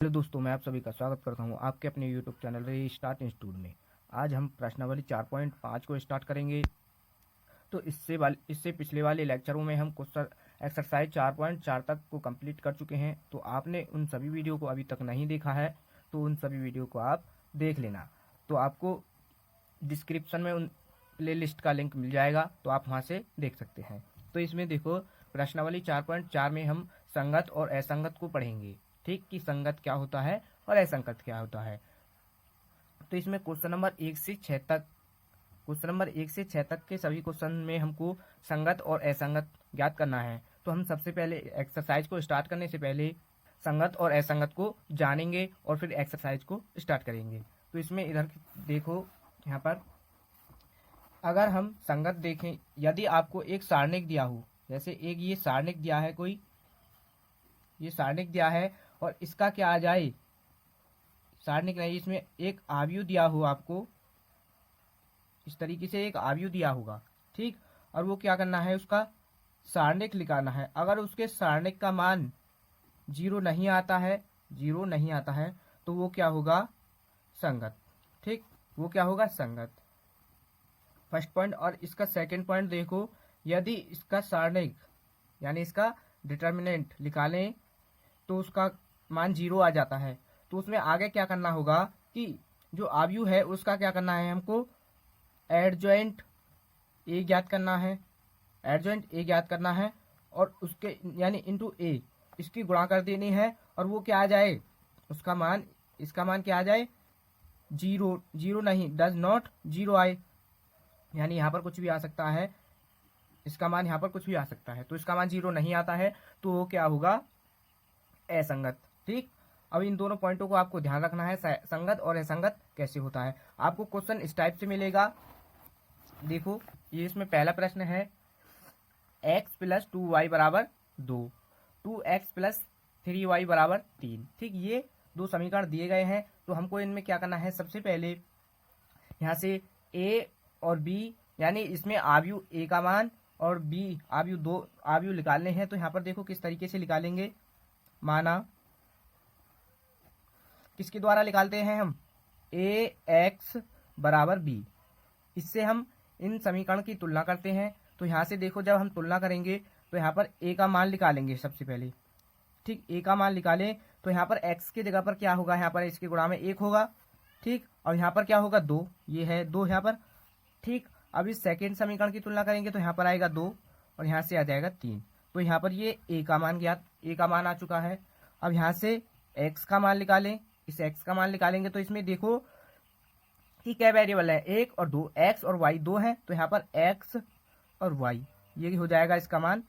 Hello दोस्तों, मैं आप सभी का स्वागत करता हूं आपके अपने यूट्यूब चैनल रीस्टार्ट इंस्टीट्यूट में। आज हम प्रश्नावली 4.5 को स्टार्ट करेंगे। तो इससे पिछले वाले लेक्चरों में हम क्वेश्चन एक्सरसाइज 4.4 तक को कंप्लीट कर चुके हैं। तो आपने उन सभी वीडियो को अभी तक नहीं देखा है तो उन सभी वीडियो को आप देख लेना। तो आपको डिस्क्रिप्शन में उन प्ले लिस्ट का लिंक मिल जाएगा, तो आप वहाँ से देख सकते हैं। तो इसमें देखो, प्रश्नावली 4.4 में हम संगत और असंगत को पढ़ेंगे। ठीक, कि संगत क्या होता है और असंगत क्या होता है। तो इसमें क्वेश्चन नंबर 1 से 6 तक के सभी क्वेश्चन में हमको संगत और असंगत ज्ञात करना है। तो हम सबसे पहले एक्सरसाइज को स्टार्ट करने से पहले संगत और असंगत को जानेंगे और फिर एक्सरसाइज को स्टार्ट करेंगे। तो इसमें इधर देखो, यहाँ पर अगर हम संगत देखें, यदि आपको एक सारणिक दिया हो, जैसे एक ये सारणिक दिया है, कोई ये सारणिक दिया है और इसका क्या आ जाए, सारणिक नहीं, इसमें एक आव्यूह दिया हो आपको, इस तरीके से एक आव्यूह दिया होगा। ठीक, और वो क्या करना है, उसका सारणिक निकालना है। अगर उसके सारणिक का मान जीरो नहीं आता है तो वो क्या होगा, संगत। ठीक, वो क्या होगा, संगत, फर्स्ट पॉइंट। और इसका सेकंड पॉइंट देखो, यदि इसका सारणिक यानी इसका डिटर्मिनेंट निकालें तो उसका मान जीरो आ जाता है, तो उसमें आगे क्या करना होगा कि जो आव्यूह है उसका क्या करना है, हमको एडजॉइंट ए ज्ञात करना है, और उसके यानी इंटू ए, इसकी गुणा कर देनी है, और वो क्या आ जाए, उसका मान, इसका मान क्या आ जाए, जीरो नहीं, डज नॉट जीरो आए, यानी यहाँ पर कुछ भी आ सकता है, इसका मान यहाँ पर कुछ भी आ सकता है। तो इसका मान जीरो नहीं आता है तो वो क्या होगा, असंगत। ठीक, अब इन दोनों पॉइंटों को आपको ध्यान रखना है, संगत और असंगत कैसे होता है। आपको क्वेश्चन इस टाइप से मिलेगा, देखो ये इसमें पहला प्रश्न है, x प्लस 2y बराबर 2, 2x प्लस 3y बराबर 3। ठीक, ये दो समीकरण दिए गए हैं। तो हमको इनमें क्या करना है, सबसे पहले यहाँ से a और b, यानी इसमें आव्यूह a का मान और b आव्यूह, दो आव्यूह निकालने हैं। तो यहाँ पर देखो किस तरीके से निकालेंगे, माना किसके द्वारा निकालते हैं हम, ax बराबर b। इससे हम इन समीकरण की तुलना करते हैं। तो यहाँ से देखो, जब हम तुलना करेंगे तो यहाँ पर a का मान निकालेंगे सबसे पहले। ठीक, a का मान निकालें तो यहाँ पर x की जगह पर क्या होगा, यहाँ पर इसके गुणा में 1 होगा। ठीक, और यहाँ पर क्या होगा, 2, ये है 2 यहाँ पर। ठीक, अब इस सेकेंड समीकरण की तुलना करेंगे तो यहाँ पर आएगा 2 और यहाँ से आ जाएगा 3। तो यहाँ पर ये a का मान ज्ञात, a का मान आ चुका है। अब यहाँ से x का मान निकालें, इस x का मान निकालेंगे तो इसमें देखो कि क्या वेरिएबल है, 1 और 2, x और y 2 है, तो यहाँ पर x और y, ये हो जाएगा इसका मान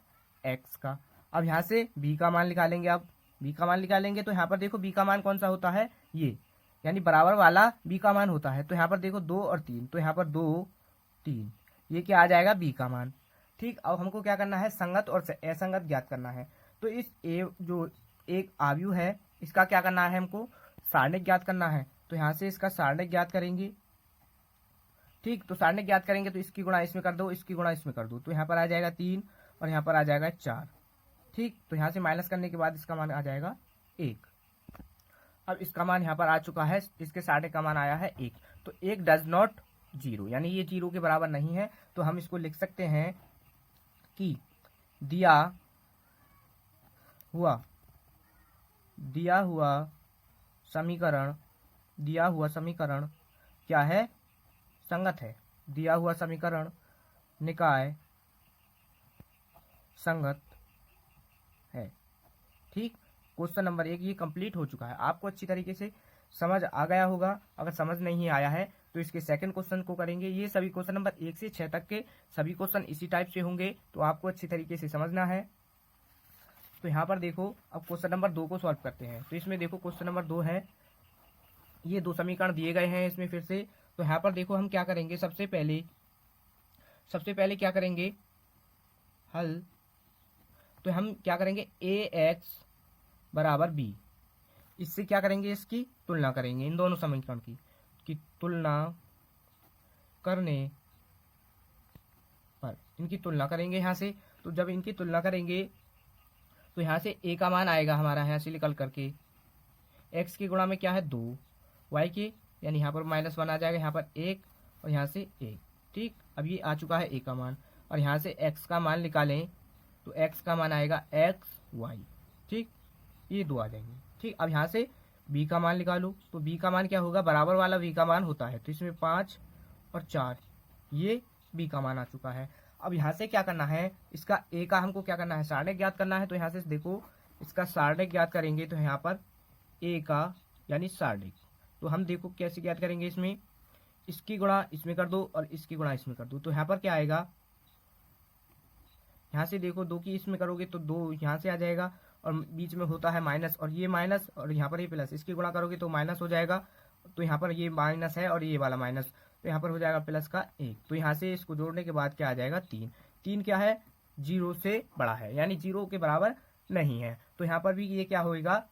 x का। अब यहाँ से b का मान निकालेंगे, अब b का मान निकालेंगे तो यहाँ पर देखो b का मान कौन सा होता है, ये यानी बराबर वाला b का मान होता है। तो यहाँ पर देखो 2 और 3, तो यहाँ पर 2 3, ये क्या आ जाएगा, b का मान। ठीक, अब हमको क्या करना है, संगत और असंगत ज्ञात करना है। तो इस a जो एक आव्यूह है, इसका क्या करना है, हमको सारणिक ज्ञात करना है। तो यहाँ से इसका सारणिक ज्ञात करेंगे। ठीक, तो सारणिक ज्ञात करेंगे तो इसकी गुणा इसमें कर दो, इसकी गुणा इसमें कर दो, तो यहाँ पर आ जाएगा 3 और यहाँ पर आ जाएगा 4। ठीक, तो यहाँ से माइनस करने के बाद इसका मान आ जाएगा 1। अब इसका मान यहाँ पर आ चुका है, इसके सारणिक का मान आया है 1। तो 1 डज नॉट जीरो, यानी ये जीरो के बराबर नहीं है। तो हम इसको लिख सकते हैं कि दिया हुआ समीकरण क्या है, संगत है। दिया हुआ समीकरण निकाय संगत है। ठीक, क्वेश्चन नंबर 1 ये कंप्लीट हो चुका है, आपको अच्छी तरीके से समझ आ गया होगा। अगर समझ नहीं आया है तो इसके सेकंड क्वेश्चन को करेंगे। ये सभी क्वेश्चन नंबर 1 से 6 तक के सभी क्वेश्चन इसी टाइप से होंगे, तो आपको अच्छी तरीके से समझना है। तो यहाँ पर देखो, अब क्वेश्चन नंबर 2 को सॉल्व करते हैं। तो इसमें देखो क्वेश्चन नंबर 2 है, ये दो समीकरण दिए गए हैं इसमें फिर से। तो यहाँ पर देखो हम क्या करेंगे, सबसे पहले क्या करेंगे, हल। तो हम क्या करेंगे, ax बराबर b, इससे क्या करेंगे, इसकी तुलना करेंगे, इन दोनों समीकरण की तुलना करने पर इनकी तुलना करेंगे यहाँ से। तो जब इनकी तुलना करेंगे तो यहाँ से a का मान आएगा हमारा, यहाँ से निकल करके एक्स की गुणा में क्या है 2, वाई के यानी यहाँ पर -1 आ जाएगा, यहाँ पर 1 और यहाँ से 1। ठीक, अब ये आ चुका है ए का मान, और यहाँ से एक्स का मान निकालें तो एक्स का मान आएगा एक्स वाई। ठीक, ये 2 आ जाएंगे। ठीक, अब यहाँ से बी का मान निकालो तो बी का मान क्या होगा, बराबर वाला बी का मान होता है, तो इसमें 5 और 4, ये बी का मान आ चुका है। अब यहाँ से क्या करना है, इसका ए का हमको क्या करना है, सारणिक ज्ञात करना है। तो यहाँ से देखो इसका सारणिक ज्ञात करेंगे तो यहाँ पर ए का यानी सारणिक, तो हम देखो कैसे ज्ञात करेंगे, इसमें इसकी गुणा इसमें कर दो और इसकी गुणा इसमें कर दो, तो यहाँ पर क्या आएगा, यहाँ से देखो 2 की इसमें करोगे तो 2 यहाँ से आ जाएगा, और बीच में होता है माइनस, और ये माइनस और यहाँ पर ये प्लस, इसकी गुणा करोगे तो माइनस हो जाएगा, तो यहाँ पर ये माइनस है और ये वाला माइनस, तो यहाँ पर हो जाएगा प्लस का 1। तो यहाँ से इसको जोड़ने के बाद क्या आ जाएगा 3। 3 क्या है, 0 से बड़ा है, यानी 0 के बराबर नहीं है। तो यहाँ पर भी ये क्या होगा,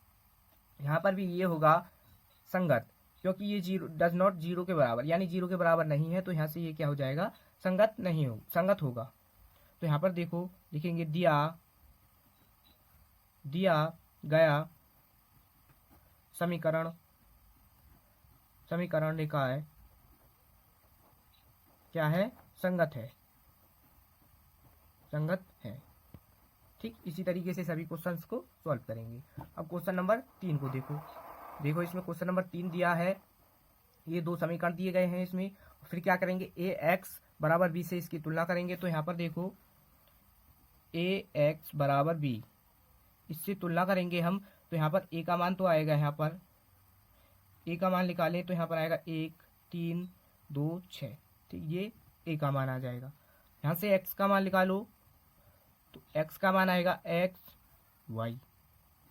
यहाँ पर भी ये होगा संगत, क्योंकि ये 0 डज नॉट 0 के बराबर, यानी 0 के बराबर नहीं है, तो यहाँ से ये क्या हो जाएगा, संगत नहीं हो, संगत होगा। तो यहाँ पर देखो लिखेंगे दिया गया समीकरण निकाय क्या है, संगत है, संगत है। ठीक, इसी तरीके से सभी क्वेश्चंस को सॉल्व करेंगे। अब क्वेश्चन नंबर 3 को देखो इसमें क्वेश्चन नंबर 3 दिया है, ये 2 समीकरण दिए गए हैं इसमें, फिर क्या करेंगे, ए एक्स बराबर बी से इसकी तुलना करेंगे। तो यहाँ पर देखो ए एक्स बराबर बी, इससे तुलना करेंगे हम, तो यहाँ पर ए का मान तो आएगा, यहाँ पर ए का मान निकालें तो यहाँ पर आएगा 1 3 2 6। ठीक, ये ए का मान आ जाएगा। यहाँ से एक्स का मान निकालो तो एक्स का मान आएगा एक्स वाई।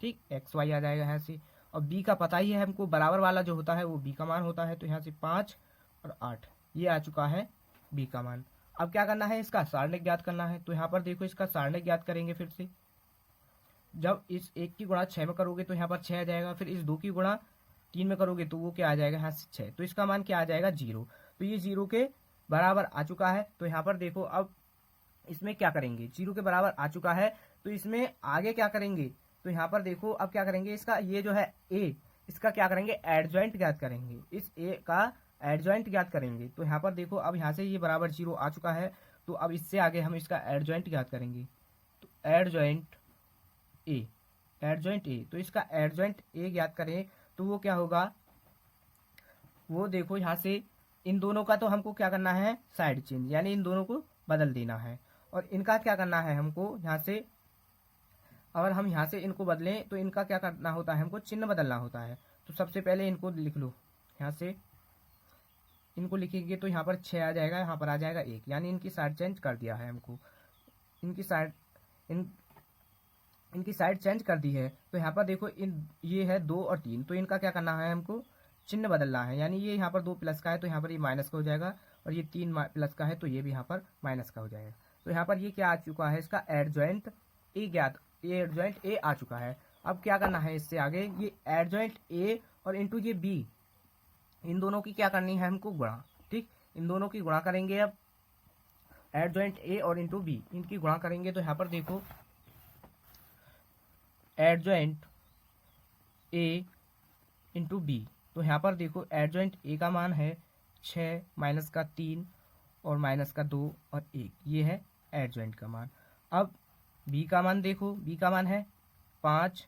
ठीक, एक्स वाई आ जाएगा यहाँ से। और बी का पता ही है हमको, बराबर वाला जो होता है वो बी का मान होता है, तो यहाँ से 5 और 8 ये आ चुका है बी का मान। अब क्या करना है, इसका सारणिक ज्ञात करना है। तो यहाँ पर देखो इसका सारणिक ज्ञात करेंगे फिर से, जब इस 1 की गुणा 6 में करोगे तो यहाँ पर 6 आ जाएगा, फिर इस 2 की गुणा 3 में करोगे तो वो क्या आ जाएगा, यहाँ से 6, तो इसका मान क्या आ जाएगा 0। तो ये 0 के बराबर आ चुका है। तो यहाँ पर देखो अब इसमें क्या करेंगे, 0 के बराबर आ चुका है, तो इसमें आगे क्या करेंगे, तो यहाँ पर देखो अब क्या करेंगे, इसका ये जो है ए, इसका क्या करेंगे, एडजॉइंट ज्ञात करेंगे, इस ए का एडजॉइंट ज्ञात करेंगे। तो यहाँ पर देखो अब यहाँ से ये बराबर 0 आ चुका है, तो अब इससे आगे हम इसका एडजॉइंट ज्ञात करेंगे। तो एडजॉइंट ए, तो इसका एडजॉइंट ए ज्ञात करें तो वो क्या होगा, वो देखो यहाँ से इन दोनों का तो हमको क्या करना है, साइड चेंज, यानी इन दोनों को बदल देना है। और इनका क्या करना है हमको, यहाँ से अगर हम यहाँ से इनको बदलें तो इनका क्या करना होता है, हमको चिन्ह बदलना होता है। तो सबसे पहले इनको लिख लो, यहाँ से इनको लिखेंगे तो यहाँ पर 6 आ जाएगा, यहाँ पर आ जाएगा 1, यानी इनकी साइड चेंज कर दिया है हमको, इनकी साइड चेंज कर दी है। तो यहाँ पर देखो ये है 2 और 3, तो इनका क्या करना है, हमको चिन्ह बदलना है, यानी ये यहाँ पर 2 प्लस का है तो यहाँ पर ये माइनस का हो जाएगा, और ये 3 प्लस का है तो ये भी यहाँ पर माइनस का हो जाएगा। तो यहाँ पर ये क्या आ चुका है, इसका एडजॉइंट ए ज्ञात, ये एडजॉइंट ए आ चुका है। अब क्या करना है इससे आगे, ये एडजॉइंट ए और इंटू ये बी, इन दोनों की क्या करनी है हमको गुणा। ठीक, इन दोनों की गुणा करेंगे। अब एडजॉइंट ए और इंटू बी इनकी गुणा करेंगे तो यहाँ पर देखो एडजॉइंट ए इंटू बी, तो यहाँ पर देखो एडजॉइंट ए का मान है 6 माइनस का 3 और माइनस का 2 और 1, ये है एडजॉइंट का मान। अब बी का मान देखो, बी का मान है 5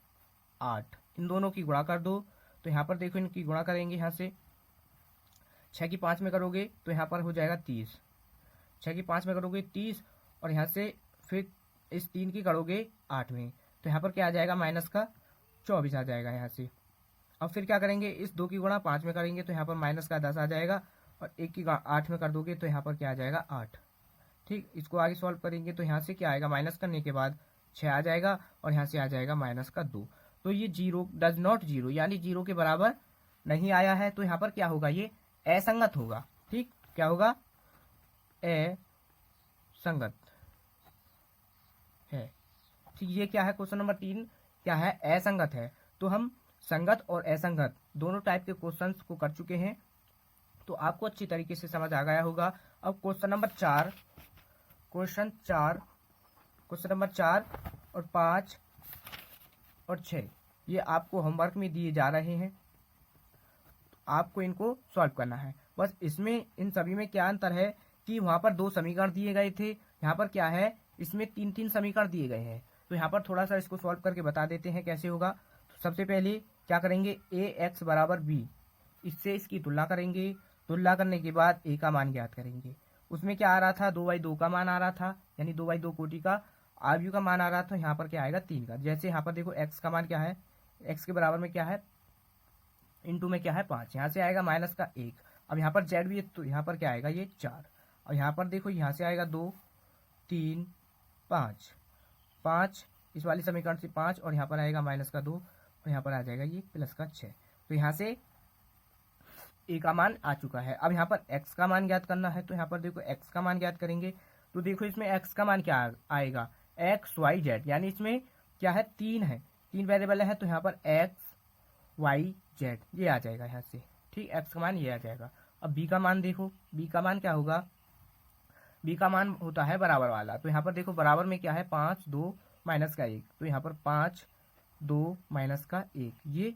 8, इन दोनों की गुणा कर दो। तो यहाँ पर देखो इनकी गुणा करेंगे, यहाँ से 6 की 5 में करोगे तो यहाँ पर हो जाएगा 30, 6 की 5 में करोगे 30, और यहाँ से फिर इस 3 की करोगे 8 में, तो यहाँ पर क्या आ जाएगा, माइनस का 24 आ जाएगा यहाँ से। अब फिर क्या करेंगे, इस 2 की गुणा 5 में करेंगे तो यहाँ पर माइनस का 10 आ जाएगा, और 1 की 8 में कर दोगे तो यहाँ पर क्या आ जाएगा 8। ठीक, इसको आगे सॉल्व करेंगे तो यहाँ से क्या आएगा, माइनस करने के बाद 6 आ जाएगा, और यहाँ से आ जाएगा माइनस का 2। तो ये 0 डज नॉट 0, यानी 0 के बराबर नहीं आया है, तो यहाँ पर क्या होगा, ये असंगत होगा। ठीक, क्या होगा, असंगत है। ठीक, ये क्या है, क्वेश्चन नंबर 3 क्या है, असंगत है। तो हम संगत और असंगत दोनों टाइप के क्वेश्चंस को कर चुके हैं, तो आपको अच्छी तरीके से समझ आ गया होगा। अब क्वेश्चन नंबर 4 और 5 और 6 ये आपको होमवर्क में दिए जा रहे हैं। आपको इनको सॉल्व करना है। बस इसमें इन सभी में क्या अंतर है कि वहाँ पर 2 समीकरण दिए गए थे, यहाँ पर क्या है, इसमें 3-3 समीकरण दिए गए हैं। तो यहाँ पर थोड़ा सा इसको सॉल्व करके बता देते हैं कैसे होगा। तो सबसे पहले क्या करेंगे, ax बराबर b, इससे इसकी तुलना करेंगे। तुलना करने के बाद a का मान ज्ञात करेंगे। उसमें क्या आ रहा था, 2/2 का मान आ रहा था, यानी 2/2 कोटि का आयु का मान आ रहा था। यहाँ पर क्या आएगा, 3 का। जैसे यहाँ पर देखो x का मान क्या है, x के बराबर में क्या है, इंटू में क्या है 5, यहाँ से आएगा माइनस का 1। अब यहाँ पर z भी है तो यहाँ पर क्या आएगा, ये 4। और यहाँ पर देखो यहाँ से आएगा 2, 3, 5, इस वाली समीकरण से 5, और यहाँ पर आएगा माइनस का 2, और यहाँ पर आ जाएगा ये प्लस का 6। तो यहाँ से a का मान आ चुका है। अब यहाँ पर x का मान ज्ञात करना है। तो यहाँ पर देखो x का मान ज्ञात करेंगे। तो देखो इसमें x का मान क्या आएगा, x y z, यानी इसमें क्या है, 3 है, 3 वेरिएबल है। तो यहाँ पर x y z ये आ जाएगा यहाँ से, ठीक, x का मान ये आ जाएगा। अब b का मान देखो, b का मान क्या होगा, b का मान होता है बराबर वाला। तो यहाँ पर देखो बराबर में क्या है, 5, 2 माइनस का 1। तो यहाँ पर 5, 2 माइनस का 1, ये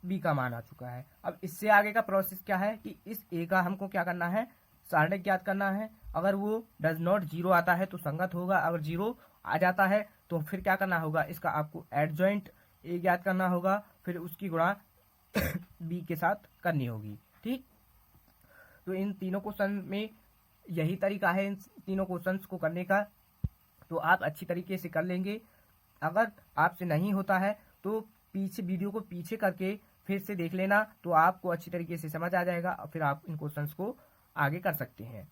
b का मान आ चुका है। अब इससे आगे का प्रोसेस क्या है कि इस a का हमको क्या करना है, सारणिक ज्ञात करना है। अगर वो डज नॉट 0 आता है तो संगत होगा, अगर 0 आ जाता है तो फिर क्या करना होगा, इसका आपको एडजॉइंट a ज्ञात करना होगा, फिर उसकी गुणा b के साथ करनी होगी, ठीक। तो इन तीनों क्वेश्चन में यही तरीका है इन तीनों क्वेश्चंस को करने का, तो आप अच्छी तरीके से कर लेंगे। अगर आपसे नहीं होता है तो पीछे वीडियो को पीछे करके फिर से देख लेना, तो आपको अच्छी तरीके से समझ आ जाएगा और फिर आप इन क्वेश्चंस को आगे कर सकते हैं।